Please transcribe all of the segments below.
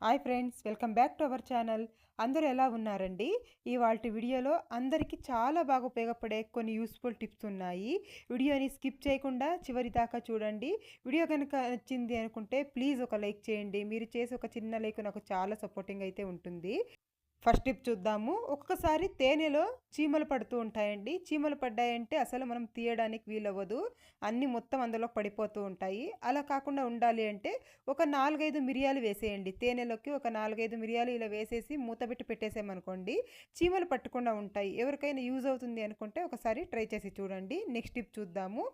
Hi friends, welcome back to our channel. అందరూ ఎలా ఉన్నారండి? ఇవాల్టి వీడియోలో అందరికీ చాలా బాగా ఉపయోగపడే కొన్ని యూస్ఫుల్ టిప్స్ ఉన్నాయి. వీడియోని స్కిప్ చేయకుండా చివరి దాకా చూడండి. వీడియో కనుక నచ్చింది అనుకుంటే ప్లీజ్ ఒక లైక్ చేయండి. మీరు చేసే ఒక చిన్న లైక్ నాకు చాలా సపోర్టింగ్ అయితే ఉంటుంది. ఫస్ట్ టిప్ చూద్దాము. ఒక్కొక్కసారి తేనెలో చీమలు పడుతూ ఉంటాయండి. చీమలు పడ్డాయంటే అసలు మనం తీయడానికి వీలవ్వదు. అన్నీ మొత్తం అందులో పడిపోతూ ఉంటాయి. అలా కాకుండా ఉండాలి అంటే ఒక 4, 5 మిరియాలు వేసేయండి. తేనెలోకి ఒక 4, 5 మిరియాలు ఇలా వేసేసి మూతబెట్టి పెట్టేసామనుకోండి, చీమలు పట్టకుండా ఉంటాయి. ఎవరికైనా యూజ్ అవుతుంది అనుకుంటే ఒకసారి ట్రై చేసి చూడండి. నెక్స్ట్ టిప్ చూద్దాము.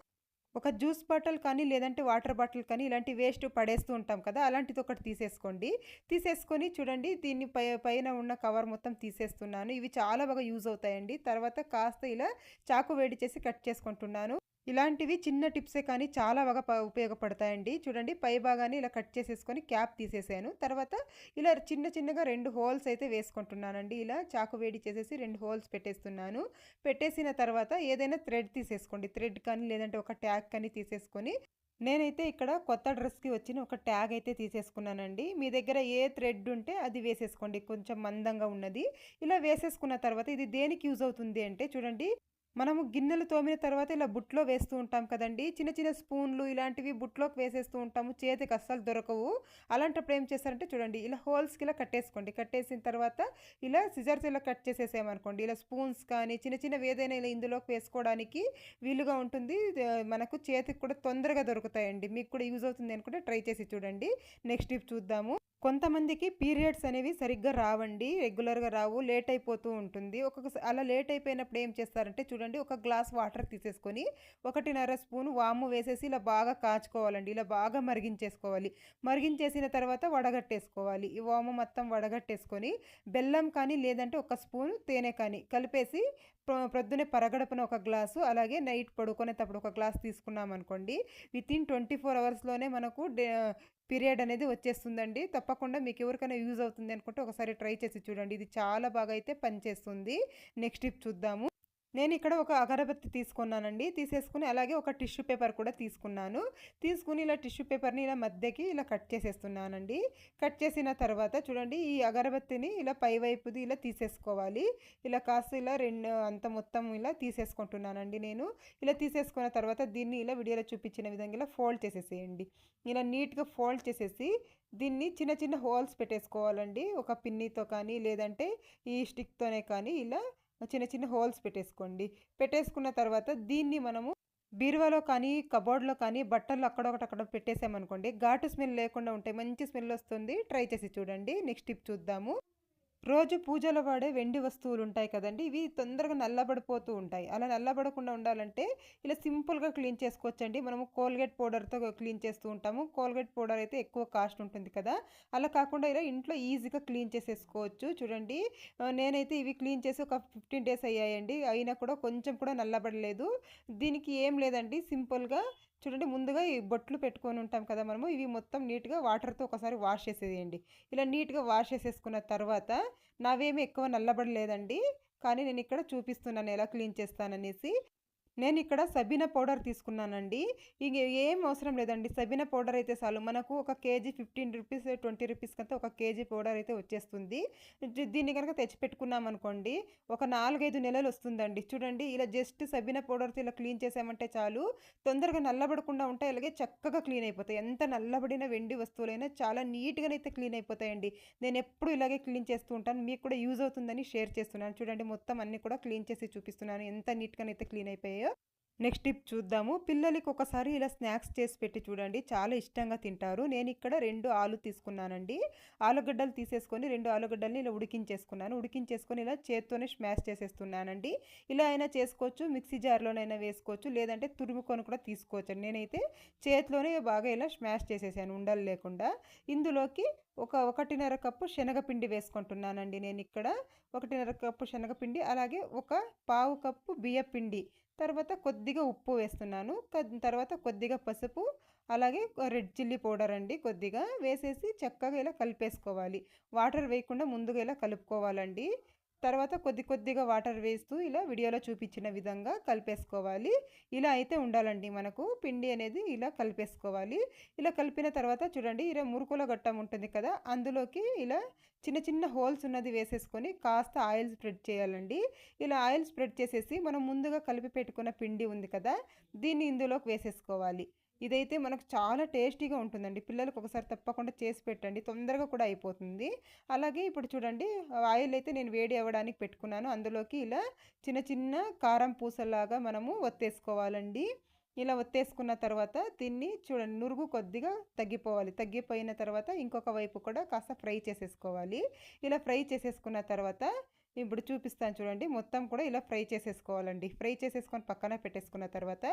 ఒక జ్యూస్ బాటిల్ కానీ, లేదంటే వాటర్ బాటిల్ కానీ ఇలాంటి వేస్ట్ పడేస్తూ ఉంటాం కదా! అలాంటిది ఒకటి తీసేసుకోండి. తీసేసుకొని చూడండి, దీన్ని పైన ఉన్న కవర్ మొత్తం తీసేస్తున్నాను. ఇవి చాలా బాగా యూజ్ అవుతాయండి. తర్వాత కాస్త ఇలా చాకు వేడి చేసి కట్ చేసుకుంటున్నాను. ఇలాంటివి చిన్న టిప్సే కానీ చాలా బాగా ఉపయోగపడతాయండి. చూడండి, పై భాగాన్ని ఇలా కట్ చేసేసుకొని క్యాప్ తీసేసాను. తర్వాత ఇలా చిన్నగా 2 హోల్స్ అయితే వేసుకుంటున్నానండి. ఇలా చాకు వేడి చేసేసి 2 హోల్స్ పెట్టేస్తున్నాను. పెట్టేసిన తర్వాత ఏదైనా థ్రెడ్ తీసేసుకోండి. థ్రెడ్ కానీ, లేదంటే ఒక ట్యాగ్ కానీ తీసేసుకొని, నేనైతే ఇక్కడ కొత్త డ్రెస్‌కి వచ్చిన ఒక ట్యాగ్ అయితే తీసేసుకున్నానండి. మీ దగ్గర ఏ థ్రెడ్ ఉంటే అది వేసేసుకోండి, కొంచెం మందంగా ఉన్నది. ఇలా వేసేసుకున్న తర్వాత ఇది దేనికి యూజ్ అవుతుంది అంటే చూడండి, మనము గిన్నెలు తోమిన తర్వాత ఇలా బుట్టలో వేస్తూ ఉంటాం కదండీ! చిన్న స్పూన్లు ఇలాంటివి బుట్టలోకి వేసేస్తూ ఉంటాము. చేతికి అస్సలు దొరకవు. అలాంటప్పుడు ఏం చేస్తారంటే చూడండి, ఇలా హోల్స్‌కి ఇలా కట్టేసుకోండి. కట్టేసిన తర్వాత ఇలా సిజర్స్ ఇలా కట్ చేసేసామనుకోండి, ఇలా స్పూన్స్ కానీ చిన్నవి ఏదైనా ఇలా ఇందులోకి వేసుకోవడానికి వీలుగా ఉంటుంది. మనకు చేతికి కూడా తొందరగా దొరుకుతాయండి. మీకు కూడా యూజ్ అవుతుంది అనుకుంటే ట్రై చేసి చూడండి. నెక్స్ట్ టిప్ చూద్దాము. కొంతమందికి పీరియడ్స్ అనేవి సరిగ్గా రావండి. రెగ్యులర్‌గా రావు. లేట్ అయిపోతూ ఉంటుంది. అలా లేట్ అయిపోయినప్పుడు ఏం చేస్తారంటే చూడండి, ఒక గ్లాస్ వాటర్ తీసేసుకొని 1.5 స్పూన్ వాము వేసేసి ఇలా బాగా కాచుకోవాలండి. ఇలా బాగా మరిగించేసుకోవాలి. మరిగించేసిన తర్వాత వడగట్టేసుకోవాలి. ఈ వాము మొత్తం వడగట్టేసుకొని బెల్లం కానీ, లేదంటే ఒక స్పూన్ తేనె కానీ కలిపేసి ప్రొద్దునే పరగడుపున ఒక గ్లాసు, అలాగే నైట్ పడుకునేటప్పుడు ఒక గ్లాస్ తీసుకున్నామనుకోండి, వితిన్ 24 అవర్స్‌లోనే మనకు పీరియడ్ అనేది వచ్చేస్తుందండి. తప్పకుండా మీకు ఎవరికైనా యూజ్ అవుతుంది అనుకుంటే ఒకసారి ట్రై చేసి చూడండి. ఇది చాలా బాగా అయితే పనిచేస్తుంది. నెక్స్ట్ టిప్ చూద్దాము. నేను ఇక్కడ ఒక అగరబత్తి తీసుకున్నానండి. తీసేసుకొని అలాగే ఒక టిష్యూ పేపర్ కూడా తీసుకున్నాను. తీసుకొని ఇలా టిష్యూ పేపర్‌ని ఇలా మధ్యకి ఇలా కట్ చేసేస్తున్నానండి. కట్ చేసిన తర్వాత చూడండి, ఈ అగరబత్తిని ఇలా పైవైపుది ఇలా తీసేసుకోవాలి. ఇలా కాస్త ఇలా అంత మొత్తం ఇలా తీసేసుకుంటున్నానండి నేను. ఇలా తీసేసుకున్న తర్వాత దీన్ని ఇలా వీడియోలో చూపించిన విధంగా ఇలా ఫోల్డ్ చేసేసేయండి. ఇలా నీట్‌గా ఫోల్డ్ చేసేసి దీన్ని చిన్న హోల్స్ పెట్టేసుకోవాలండి. ఒక పిన్నితో కానీ, లేదంటే ఈ స్టిక్‌తోనే కానీ ఇలా చిన్న హోల్స్ పెట్టేసుకోండి. పెట్టేసుకున్న తర్వాత దీన్ని మనము బీరువాలో కానీ, కబోర్డ్‌లో కానీ, బట్టలు అక్కడొకటి అక్కడ పెట్టేసామనుకోండి, ఘాటు స్మెల్ లేకుండా ఉంటాయి. మంచి స్మెల్ వస్తుంది. ట్రై చేసి చూడండి. నెక్స్ట్ టిప్ చూద్దాము. రోజు పూజలో వాడే వెండి వస్తువులు ఉంటాయి కదండీ! ఇవి తొందరగా నల్లబడిపోతూ ఉంటాయి. అలా నల్లబడకుండా ఉండాలంటే ఇలా సింపుల్‌గా క్లీన్ చేసుకోవచ్చండి. మనము కోల్గేట్ పౌడర్‌తో క్లీన్ చేస్తూ ఉంటాము. కోల్గేట్ పౌడర్ అయితే ఎక్కువ కాస్ట్ ఉంటుంది కదా! అలా కాకుండా ఇలా ఇంట్లో ఈజీగా క్లీన్ చేసేసుకోవచ్చు. చూడండి, నేనైతే ఇవి క్లీన్ చేసి ఒక 15 డేస్ అయ్యాయండి. అయినా కూడా కొంచెం కూడా నల్లబడలేదు. దీనికి ఏం లేదండి, సింపుల్‌గా చూడండి, ముందుగా ఈ బొట్లు పెట్టుకొని ఉంటాం కదా మనము, ఇవి మొత్తం నీట్‌గా వాటర్‌తో ఒకసారి వాష్ చేసేయండి. ఇలా నీట్‌గా వాష్ చేసేసుకున్న తర్వాత నావేమి ఎక్కువ నల్లబడలేదండి. కానీ నేనిక్కడ చూపిస్తున్నాను ఎలా క్లీన్ చేస్తాననేసి. నేనిక్కడ సబీనా పౌడర్ తీసుకున్నానండి. ఇగ ఏం అవసరం లేదండి. సబీనా పౌడర్ అయితే చాలు. మనకు ఒక కేజీ 15 రూపీస్, 20 రూపీస్‌కంతా ఒక కేజీ పౌడర్ అయితే వచ్చేస్తుంది. దీన్ని గనక తెచ్చిపెట్టుకున్నామనుకోండి, ఒక 4, 5 నెలలు వస్తుందండి. చూడండి, ఇలా జస్ట్ సబీనా పౌడర్‌తో ఇలా క్లీన్ చేసామంటే చాలు. తొందరగా నల్లబడకుండా ఉంటాయి. అలాగే చక్కగా క్లీన్ అయిపోతాయి. ఎంత నల్లబడిన వెండి వస్తువులైనా చాలా నీట్‌గానైతే క్లీన్ అయిపోతాయండి. నేనెప్పుడు ఇలాగే క్లీన్ చేస్తూ ఉంటాను. మీకు కూడా యూజ్ అవుతుందని షేర్ చేస్తున్నాను. చూడండి, మొత్తం అన్నీ కూడా క్లీన్ చేసి చూపిస్తున్నాను. ఎంత నీట్‌గానైతే క్లీన్ అయిపోయాయో. నెక్స్ట్ టిప్ చూద్దాము. పిల్లలకి ఒకసారి ఇలా స్నాక్స్ చేసి పెట్టి చూడండి, చాలా ఇష్టంగా తింటారు. నేను ఇక్కడ 2 ఆలు తీసుకున్నానండి. ఆలుగడ్డలు తీసేసుకొని 2 ఆలుగడ్డల్ని ఇలా ఉడికించేసుకున్నాను. ఉడికించేసుకొని ఇలా చేత్తోనే స్మాష్ చేసేస్తున్నానండి. ఇలా అయినా చేసుకోవచ్చు, మిక్సీ జార్‌లోనైనా వేసుకోవచ్చు, లేదంటే తురుముకొని కూడా తీసుకోవచ్చండి. నేనైతే చేతిలోనే బాగా ఇలా స్మాష్ చేసేసాను ఉండలు లేకుండా. ఇందులోకి ఒక 1.5 కప్పు శనగపిండి వేసుకుంటున్నానండి నేనిక్కడ. 1.5 కప్పు శనగపిండి, అలాగే ఒక పావు కప్పు బియ్యపిండి, తర్వాత కొద్దిగా ఉప్పు వేస్తున్నాను. తర్వాత కొద్దిగా పసుపు, అలాగే రెడ్ చిల్లీ పౌడర్ అండి కొద్దిగా వేసేసి చక్కగా ఇలా కలిపేసుకోవాలి. వాటర్ వేయకుండా ముందుగా ఇలా కలుపుకోవాలండి. తర్వాత కొద్దిగా వాటర్ వేస్తూ ఇలా వీడియోలో చూపించిన విధంగా కలిపేసుకోవాలి. ఇలా అయితే ఉండాలండి మనకు పిండి అనేది ఇలా కలిపేసుకోవాలి. ఇలా కలిపిన తర్వాత చూడండి ఇలా మురుకుల గట్టం ఉంటుంది కదా, అందులోకి ఇలా చిన్న చిన్న హోల్స్ ఉన్నది వేసేసుకొని కాస్త ఆయిల్ స్ప్రెడ్ చేయాలండి. ఇలా ఆయిల్ స్ప్రెడ్ చేసేసి మనం ముందుగా కలిపి పెట్టుకున్న పిండి ఉంది కదా, దీన్ని ఇందులోకి వేసేసుకోవాలి. ఇదైతే మనకు చాలా టేస్టీగా ఉంటుందండి. పిల్లలకు ఒకసారి తప్పకుండా చేసి పెట్టండి, తొందరగా కూడా అయిపోతుంది. అలాగే ఇప్పుడు చూడండి ఆయిల్ అయితే నేను వేడి అవ్వడానికి పెట్టుకున్నాను. అందులోకి ఇలా చిన్న చిన్న కారం పూసలాగా మనము ఒత్తేసుకోవాలండి. ఇలా ఒత్తేసుకున్న తర్వాత దీన్ని చూడండి నురుగు కొద్దిగా తగ్గిపోవాలి. తగ్గిపోయిన తర్వాత ఇంకొక వైపు కూడా కాస్త ఫ్రై చేసేసుకోవాలి. ఇలా ఫ్రై చేసేసుకున్న తర్వాత ఇప్పుడు చూపిస్తాను చూడండి, మొత్తం కూడా ఇలా ఫ్రై చేసేసుకోవాలండి. ఫ్రై చేసేసుకొని పక్కన పెట్టేసుకున్న తర్వాత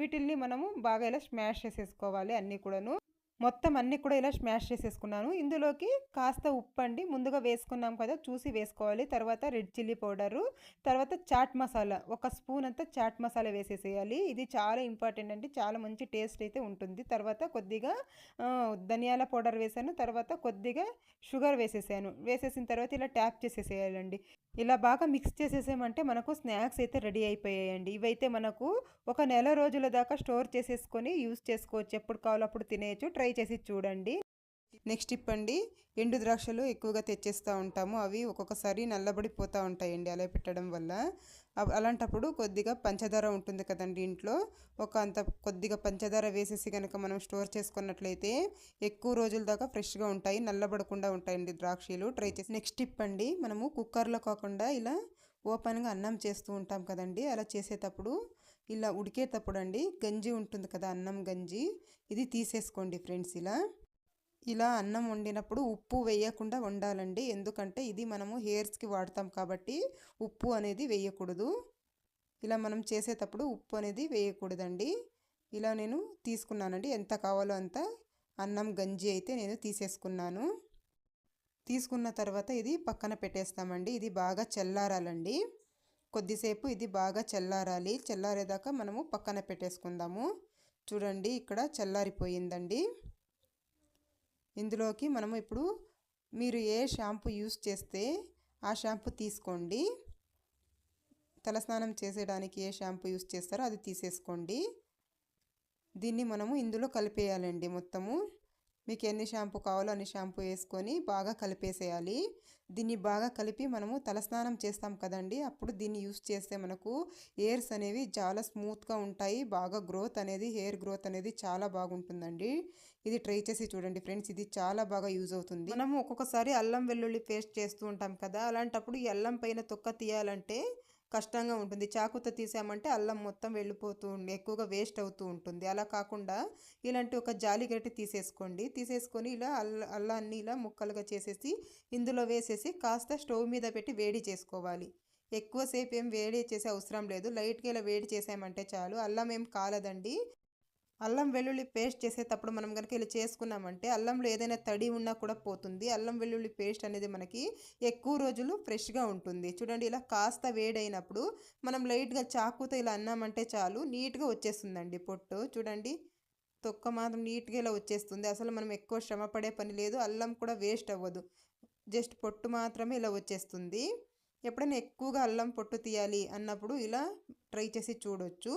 వీటిల్ని మనము బాగా ఇలా స్మాష్ చేసేసుకోవాలి అన్నీ కూడాను. మొత్తం అన్నీ కూడా ఇలా స్మాష్ చేసేసుకున్నాను. ఇందులోకి కాస్త ఉప్పు అండి ముందుగా వేసుకున్నాం కదా, చూసి వేసుకోవాలి. తర్వాత రెడ్ చిల్లీ పౌడరు, తర్వాత చాట్ మసాలా, ఒక స్పూన్ అంతా చాట్ మసాలా వేసేసేయాలి. ఇది చాలా ఇంపార్టెంట్ అండి, చాలా మంచి టేస్ట్ అయితే ఉంటుంది. తర్వాత కొద్దిగా ధనియాల పౌడర్ వేసాను. తర్వాత కొద్దిగా షుగర్ వేసేసాను. వేసేసిన తర్వాత ఇలా ట్యాప్ చేసేసేయాలండి. ఇలా బాగా మిక్స్ చేసేసామంటే మనకు స్నాక్స్ అయితే రెడీ అయిపోయాయండి. ఇవైతే మనకు ఒక నెల రోజుల దాకా స్టోర్ చేసేసుకొని యూస్ చేసుకోవచ్చు. ఎప్పుడు కావాలో అప్పుడు తినేయచ్చు. ట్రై చేసి చూడండి. నెక్స్ట్ టిప్ అండి, ఎండు ద్రాక్షలు ఎక్కువగా తెచ్చేస్తూ ఉంటాము. అవి ఒక్కొక్కసారి నల్లబడిపోతూ ఉంటాయండి అలా పెట్టడం వల్ల. అలాంటప్పుడు కొద్దిగా పంచదార ఉంటుంది కదండి ఇంట్లో, కొద్దిగా పంచదార వేసేసి కనుక మనం స్టోర్ చేసుకున్నట్లయితే ఎక్కువ రోజుల దాకా ఫ్రెష్గా ఉంటాయి, నల్లబడకుండా ఉంటాయండి ద్రాక్షలు. ట్రై చేసి నెక్స్ట్ టిప్ అండి, మనము కుక్కర్లో కాకుండా ఇలా ఓపెన్గా అన్నం చేస్తూ ఉంటాం కదండి. అలా చేసేటప్పుడు ఇలా ఉడికేటప్పుడు అండి గంజి ఉంటుంది కదా, అన్నం గంజి, ఇది తీసేసుకోండి ఫ్రెండ్స్. ఇలా అన్నం వండినప్పుడు ఉప్పు వేయకుండా వండాలండి. ఎందుకంటే ఇది మనము హెయిర్స్కి వాడతాం కాబట్టి ఉప్పు అనేది వేయకూడదు. ఇలా మనం చేసేటప్పుడు ఉప్పు అనేది వేయకూడదండి. ఇలా నేను తీసుకున్నానండి, ఎంత కావాలో అంత అన్నం గంజి అయితే నేను తీసేసుకున్నాను. తీసుకున్న తర్వాత ఇది పక్కన పెట్టేస్తామండి. ఇది బాగా చల్లారాలండి. కొద్దిసేపు ఇది బాగా చల్లారాలి. చల్లారేదాకా మనము పక్కన పెట్టేసుకుందాము. చూడండి ఇక్కడ చల్లారిపోయిందండి. ఇందులోకి మనము ఇప్పుడు మీరు ఏ షాంపూ యూస్ చేస్తే ఆ షాంపూ తీసుకోండి. తలస్నానం చేసేయడానికి ఏ షాంపూ యూస్ చేస్తారో అది తీసేసుకోండి. దీన్ని మనము ఇందులో కలిపేయాలండి. మొత్తము మీకు ఎన్ని షాంపూ కావాలో అన్ని షాంపూ వేసుకొని బాగా కలిపేసేయాలి. దీన్ని బాగా కలిపి మనము తలస్నానం చేస్తాం కదండి, అప్పుడు దీన్ని యూస్ చేస్తే మనకు హెయిర్స్ అనేవి చాలా స్మూత్గా ఉంటాయి. బాగా హెయిర్ గ్రోత్ అనేది చాలా బాగుంటుందండి. ఇది ట్రై చేసి చూడండి ఫ్రెండ్స్, ఇది చాలా బాగా యూజ్ అవుతుంది. మనము ఒక్కొక్కసారి అల్లం వెల్లుల్లి పేస్ట్ చేస్తూ ఉంటాం కదా, అలాంటప్పుడు ఈ అల్లం పైన తొక్క తీయాలంటే కష్టంగా ఉంటుంది. చాకుతో తీసామంటే అల్లం మొత్తం వెళ్ళిపోతూ ఎక్కువగా వేస్ట్ అవుతూ ఉంటుంది. అలా కాకుండా ఇలాంటి ఒక జాలి గట్టి తీసేసుకోండి. తీసేసుకొని ఇలా అల్లాన్ని ఇలా ముక్కలుగా చేసేసి ఇందులో వేసేసి కాస్త స్టవ్ మీద పెట్టి వేడి చేసుకోవాలి. ఎక్కువసేపు ఏం వేడి చేసే అవసరం లేదు, లైట్గా ఇలా వేడి చేసామంటే చాలు. అల్లం ఏం కాలదండి. అల్లం వెల్లుల్లి పేస్ట్ చేసేటప్పుడు మనం కనుక ఇలా చేసుకున్నామంటే అల్లంలో ఏదైనా తడి ఉన్నా కూడా పోతుంది. అల్లం వెల్లుల్లి పేస్ట్ అనేది మనకి ఎక్కువ రోజులు ఫ్రెష్గా ఉంటుంది. చూడండి ఇలా కాస్త వేడైనప్పుడు మనం లైట్గా చాకుతో ఇలా అన్నామంటే చాలు, నీట్గా వచ్చేస్తుందండి పొట్టు. చూడండి తొక్క మాత్రం నీట్గా ఇలా వచ్చేస్తుంది. అసలు మనం ఎక్కువ శ్రమ పడే పని లేదు, అల్లం కూడా వేస్ట్ అవ్వదు, జస్ట్ పొట్టు మాత్రమే ఇలా వచ్చేస్తుంది. ఎప్పుడైనా ఎక్కువగా అల్లం పొట్టు తీయాలి అన్నప్పుడు ఇలా ట్రై చేసి చూడొచ్చు.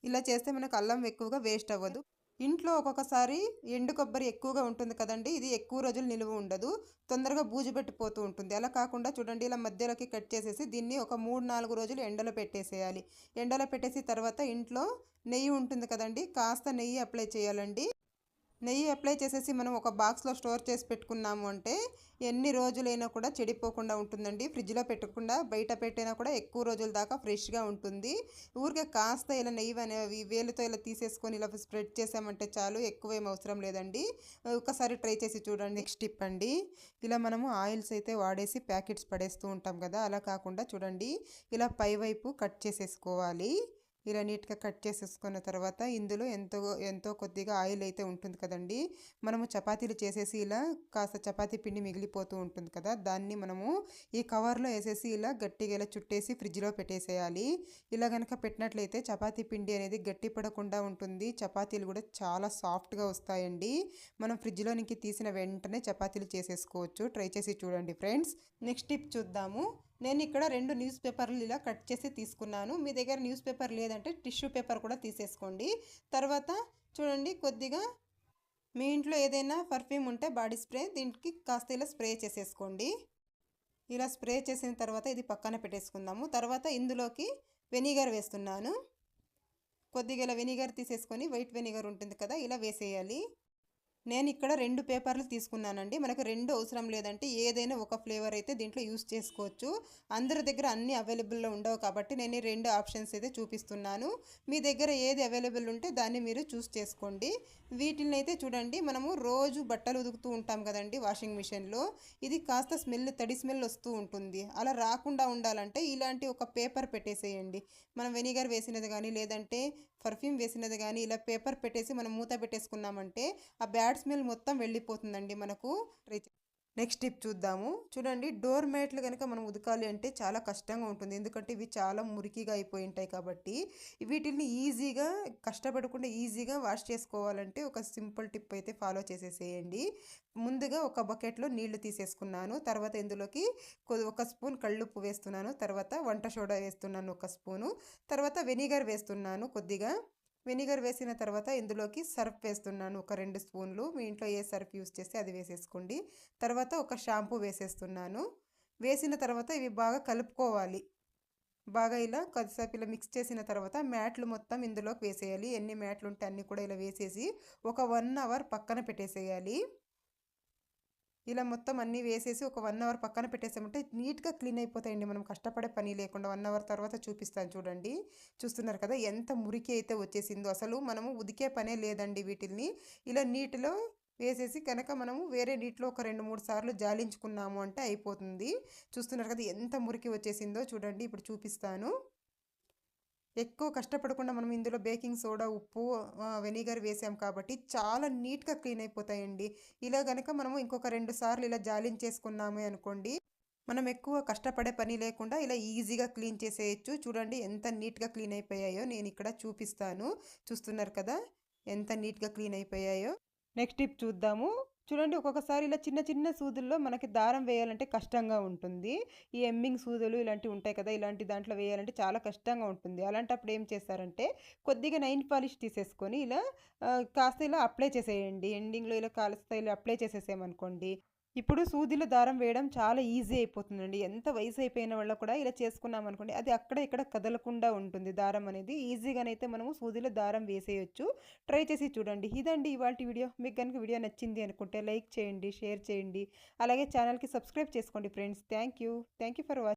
ఇలా చేస్తే మనకు అల్లం ఎక్కువగా వేస్ట్ అవ్వదు. ఇంట్లో ఒక్కొక్కసారి ఎండు కొబ్బరి ఎక్కువగా ఉంటుంది కదండి, ఇది ఎక్కువ రోజులు నిలువ ఉండదు, తొందరగా బూజు పెట్టిపోతూ ఉంటుంది. అలా కాకుండా చూడండి ఇలా మధ్యలోకి కట్ చేసేసి దీన్ని ఒక 3-4 రోజులు ఎండలో పెట్టేసేయాలి. ఎండలో పెట్టేసి తర్వాత ఇంట్లో నెయ్యి ఉంటుంది కదండి, కాస్త నెయ్యి అప్లై చేయాలండి. నెయ్యి అప్లై చేసేసి మనం ఒక బాక్స్లో స్టోర్ చేసి పెట్టుకున్నాము అంటే ఎన్ని రోజులైనా కూడా చెడిపోకుండా ఉంటుందండి. ఫ్రిడ్జ్లో పెట్టకుండా బయట పెట్టినా కూడా ఎక్కువ రోజుల దాకా ఫ్రెష్గా ఉంటుంది. ఊరికే కాస్త ఇలా నెయ్యి అనేవి వేలుతో ఇలా తీసేసుకొని ఇలా స్ప్రెడ్ చేసామంటే చాలు, ఎక్కువ ఏం అవసరం లేదండి. ఒకసారి ట్రై చేసి చూడండి. నెక్స్ట్ టిప్ అండి, ఇలా మనము ఆయిల్స్ అయితే వాడేసి ప్యాకెట్స్ పడేస్తూ ఉంటాం కదా, అలా కాకుండా చూడండి ఇలా పైవైపు కట్ చేసేసుకోవాలి. ఇలా నీట్గా కట్ చేసేసుకున్న తర్వాత ఇందులో ఎంతో కొద్దిగా ఆయిల్ అయితే ఉంటుంది కదండి, మనము చపాతీలు చేసేసి ఇలా కాస్త చపాతీ పిండి మిగిలిపోతూ ఉంటుంది కదా, దాన్ని మనము ఈ కవర్లో వేసేసి ఇలా గట్టిగా ఇలా చుట్టేసి ఫ్రిడ్జ్లో పెట్టేసేయాలి. ఇలా కనుక పెట్టినట్లయితే చపాతీ పిండి అనేది గట్టి పడకుండా ఉంటుంది, చపాతీలు కూడా చాలా సాఫ్ట్గా వస్తాయండి. మనం ఫ్రిడ్జ్లోనికి తీసిన వెంటనే చపాతీలు చేసేసుకోవచ్చు. ట్రై చేసి చూడండి ఫ్రెండ్స్. నెక్స్ట్ టిప్ చూద్దాము. నేను ఇక్కడ 2 న్యూస్ పేపర్లు ఇలా కట్ చేసి తీసుకున్నాను. మీ దగ్గర న్యూస్ పేపర్ లేదంటే టిష్యూ పేపర్ కూడా తీసేసుకోండి. తర్వాత చూడండి కొద్దిగా మీ ఇంట్లో ఏదైనా పర్ఫ్యూమ్ ఉంటే బాడీ స్ప్రే దీనికి కాస్త ఇలా స్ప్రే చేసేసుకోండి. ఇలా స్ప్రే చేసిన తర్వాత ఇది పక్కన పెట్టేసుకుందాము. తర్వాత ఇందులోకి వెనిగర్ వేస్తున్నాను. కొద్దిగా ఇలా వెనిగర్ తీసేసుకొని వైట్ వెనిగర్ ఉంటుంది కదా ఇలా వేసేయాలి. నేను ఇక్కడ 2 పేపర్లు తీసుకున్నానండి. మనకు 2 అవసరం లేదంటే ఏదైనా ఒక ఫ్లేవర్ అయితే దీంట్లో యూస్ చేసుకోవచ్చు. అందరి దగ్గర అన్నీ అవైలబుల్లో ఉండవు కాబట్టి నేను 2 ఆప్షన్స్ అయితే చూపిస్తున్నాను. మీ దగ్గర ఏది అవైలబుల్ ఉంటే దాన్ని మీరు చూస్ చేసుకోండి. వీటిని అయితే చూడండి మనము రోజు బట్టలు ఉతుకుతూ ఉంటాం కదండి వాషింగ్ మిషన్లో. ఇది కాస్త తడి స్మెల్ వస్తూ ఉంటుంది. అలా రాకుండా ఉండాలంటే ఇలాంటి ఒక పేపర్ పెట్టేసేయండి. మనం వెనిగర్ వేసినది కానీ లేదంటే పర్ఫ్యూమ్ వేసినది కానీ ఇలా పేపర్ పెట్టేసి మనం మూత పెట్టేసుకున్నామంటే ఆ బ్యాడ్ స్మెల్ మొత్తం వెళ్ళిపోతుందండి మనకు. నెక్స్ట్ టిప్ చూద్దాము. చూడండి డోర్ మ్యాట్లు కనుక మనం ఉతకాలి అంటే చాలా కష్టంగా ఉంటుంది. ఎందుకంటే ఇవి చాలా మురికిగా అయిపోయి ఉంటాయి కాబట్టి వీటిని ఈజీగా కష్టపడకుండా ఈజీగా వాష్ చేసుకోవాలంటే ఒక సింపుల్ టిప్ అయితే ఫాలో చేసేసేయండి. ముందుగా ఒక బకెట్లో నీళ్లు తీసేసుకున్నాను. తర్వాత ఇందులోకి ఒక స్పూన్ కళ్ళుప్పు వేస్తున్నాను. తర్వాత వంట సోడా వేస్తున్నాను ఒక స్పూను. తర్వాత వెనిగర్ వేస్తున్నాను కొద్దిగా. వెనిగర్ వేసిన తర్వాత ఇందులోకి సర్ఫ్ వేస్తున్నాను ఒక 2 స్పూన్లు. మీ ఇంట్లో ఏ సర్ఫ్ యూస్ చేస్తే అది వేసేసుకోండి. తర్వాత ఒక షాంపూ వేసేస్తున్నాను. వేసిన తర్వాత ఇవి బాగా కలుపుకోవాలి. బాగా ఇలా కొద్దిసేపు ఇలా మిక్స్ చేసిన తర్వాత మ్యాట్లు మొత్తం ఇందులోకి వేసేయాలి. ఎన్ని మ్యాట్లు ఉంటే అన్నీ కూడా ఇలా వేసేసి ఒక 1 అవర్ పక్కన పెట్టేసేయాలి. ఇలా మొత్తం అన్నీ వేసేసి ఒక 1 అవర్ పక్కన పెట్టేసామంటే నీట్గా క్లీన్ అయిపోతాయండి. మనం కష్టపడే పని లేకుండా 1 అవర్ తర్వాత చూపిస్తాను చూడండి. చూస్తున్నారు కదా ఎంత మురికి అయితే వచ్చేసిందో. అసలు మనము ఉదికే పనే లేదండి వీటిల్ని. ఇలా నీటిలో వేసేసి కనుక మనము వేరే నీటిలో ఒక 2-3 సార్లు జాలించుకున్నాము అంటే అయిపోతుంది. చూస్తున్నారు కదా ఎంత మురికి వచ్చేసిందో చూడండి. ఇప్పుడు చూపిస్తాను. ఎక్కువ కష్టపడకుండా మనం ఇందులో బేకింగ్ సోడా, ఉప్పు, వెనిగర్ వేసాం కాబట్టి చాలా నీట్గా క్లీన్ అయిపోతాయండి. ఇలా కనుక మనము ఇంకొక 2 సార్లు ఇలా జాలించేసుకున్నామే అనుకోండి మనం ఎక్కువ కష్టపడే పని లేకుండా ఇలా ఈజీగా క్లీన్ చేసేయచ్చు. చూడండి ఎంత నీట్గా క్లీన్ అయిపోయాయో నేను ఇక్కడ చూపిస్తాను. చూస్తున్నారు కదా ఎంత నీట్గా క్లీన్ అయిపోయాయో. నెక్స్ట్ టిప్ చూద్దాము. చూడండి ఒక్కొక్కసారి ఇలా చిన్న చిన్న సూదుల్లో మనకి దారం వేయాలంటే కష్టంగా ఉంటుంది. ఈ ఎమ్మింగ్ సూదులు ఇలాంటివి ఉంటాయి కదా ఇలాంటి దాంట్లో వేయాలంటే చాలా కష్టంగా ఉంటుంది. అలాంటప్పుడు ఏం చేస్తారంటే కొద్దిగా నైన్ పాలిష్ తీసేసుకొని ఇలా కాస్త ఇలా అప్లై చేసేయండి. ఎండింగ్లో ఇలా కాస్త ఇలా అప్లై చేసేసామనుకోండి ఇప్పుడు సూదిలో దారం వేయడం చాలా ఈజీ అయిపోతుందండి. ఎంత వయసు అయిపోయిన వాళ్ళు కూడా ఇలా చేసుకున్నాం అనుకోండి అది అక్కడ ఇక్కడ కదలకుండా ఉంటుంది దారం అనేది. ఈజీగానైతే మనము సూదిలో దారం వేసేయచ్చు. ట్రై చేసి చూడండి. ఇదండి ఇవాల్టి వీడియో. మీకు కనుక వీడియో నచ్చింది అనుకుంటే లైక్ చేయండి, షేర్ చేయండి. అలాగే ఛానల్కి సబ్స్క్రైబ్ చేసుకోండి friends. Thank you for watching.